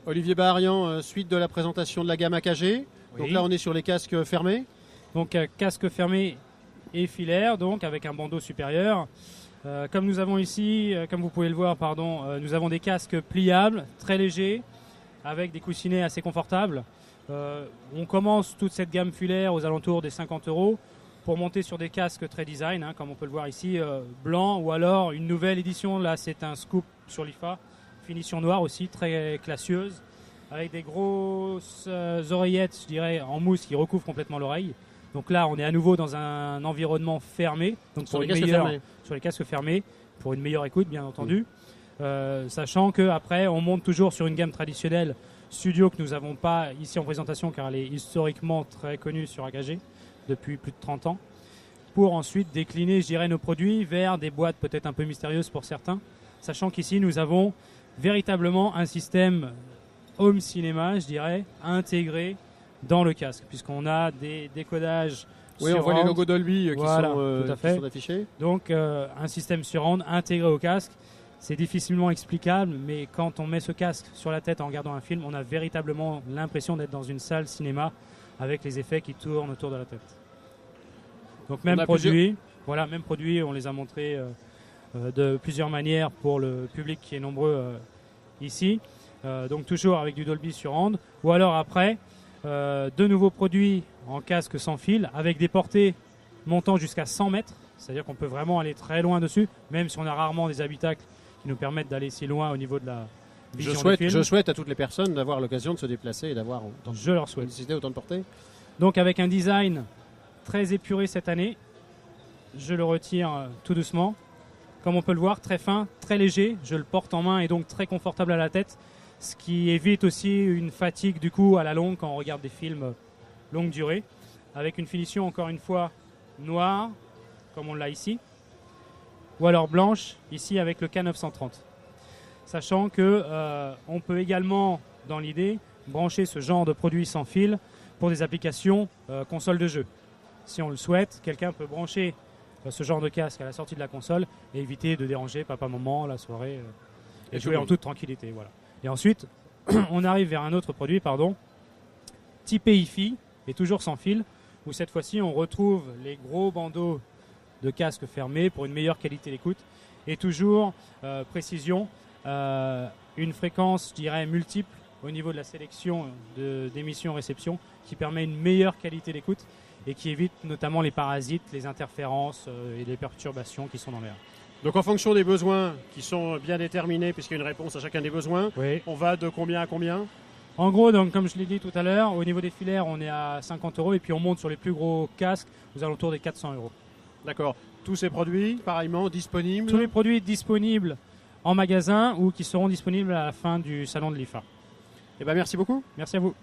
Olivier Baharian, suite de la présentation de la gamme AKG. Oui. Donc là, on est sur les casques fermés. Donc casque fermé et filaire, donc avec un bandeau supérieur. Comme nous avons ici, comme vous pouvez le voir, nous avons des casques pliables, très légers, avec des coussinets assez confortables. On commence toute cette gamme filaire aux alentours des 50 € pour monter sur des casques très design, comme on peut le voir ici, blanc, ou alors une nouvelle édition. Là, c'est un scoop sur l'IFA, finition noire aussi, très classieuse, avec des grosses oreillettes, je dirais, en mousse qui recouvrent complètement l'oreille. Donc là, on est à nouveau dans un environnement fermé, donc Sur les casques fermés, pour une meilleure écoute, bien entendu. Sachant qu'après, on monte toujours sur une gamme traditionnelle studio que nous n'avons pas ici en présentation, car elle est historiquement très connue sur AKG depuis plus de 30 ans, pour ensuite décliner, je dirais, nos produits vers des boîtes peut-être un peu mystérieuses pour certains, sachant qu'ici, nous avons véritablement un système home cinéma, je dirais, intégré dans le casque, puisqu'on a des décodages. Oui, on voit les logos Dolby qui sont affichés. Donc, un système surround intégré au casque. C'est difficilement explicable, mais quand on met ce casque sur la tête en regardant un film, on a véritablement l'impression d'être dans une salle cinéma avec les effets qui tournent autour de la tête. Donc, même produit, on les a montrés de plusieurs manières pour le public qui est nombreux ici. Donc, toujours avec du Dolby Surround. Ou alors après, de nouveaux produits en casque sans fil avec des portées montant jusqu'à 100 mètres, c'est-à-dire qu'on peut vraiment aller très loin dessus, même si on a rarement des habitacles qui nous permettent d'aller si loin au niveau de la vision du film. Je souhaite à toutes les personnes d'avoir l'occasion de se déplacer et d'avoir autant de portées. Donc avec un design très épuré cette année, je le retire tout doucement. Comme on peut le voir, très fin, très léger, je le porte en main et donc très confortable à la tête, ce qui évite aussi une fatigue du coup à la longue quand on regarde des films longue durée, avec une finition encore une fois noire, comme on l'a ici, ou alors blanche, ici avec le K930. Sachant que on peut également, dans l'idée, brancher ce genre de produit sans fil pour des applications console de jeu. Si on le souhaite, quelqu'un peut brancher ce genre de casque à la sortie de la console et éviter de déranger papa, maman, la soirée, et jouer en toute tranquillité. Voilà. Et ensuite, on arrive vers un autre produit, type hi-fi, et toujours sans fil, où cette fois-ci on retrouve les gros bandeaux de casque fermés pour une meilleure qualité d'écoute et toujours précision, une fréquence, je dirais, multiple au niveau de la sélection d'émission-réception qui permet une meilleure qualité d'écoute et qui évite notamment les parasites, les interférences et les perturbations qui sont dans l'air. Donc en fonction des besoins qui sont bien déterminés, puisqu'il y a une réponse à chacun des besoins, on va de combien à combien ? En gros, donc, comme je l'ai dit tout à l'heure, au niveau des filaires, on est à 50 € et puis on monte sur les plus gros casques aux alentours des 400 €. D'accord. Tous ces produits, pareillement, disponibles ? Tous les produits disponibles en magasin ou qui seront disponibles à la fin du salon de l'IFA. Merci beaucoup. Merci à vous.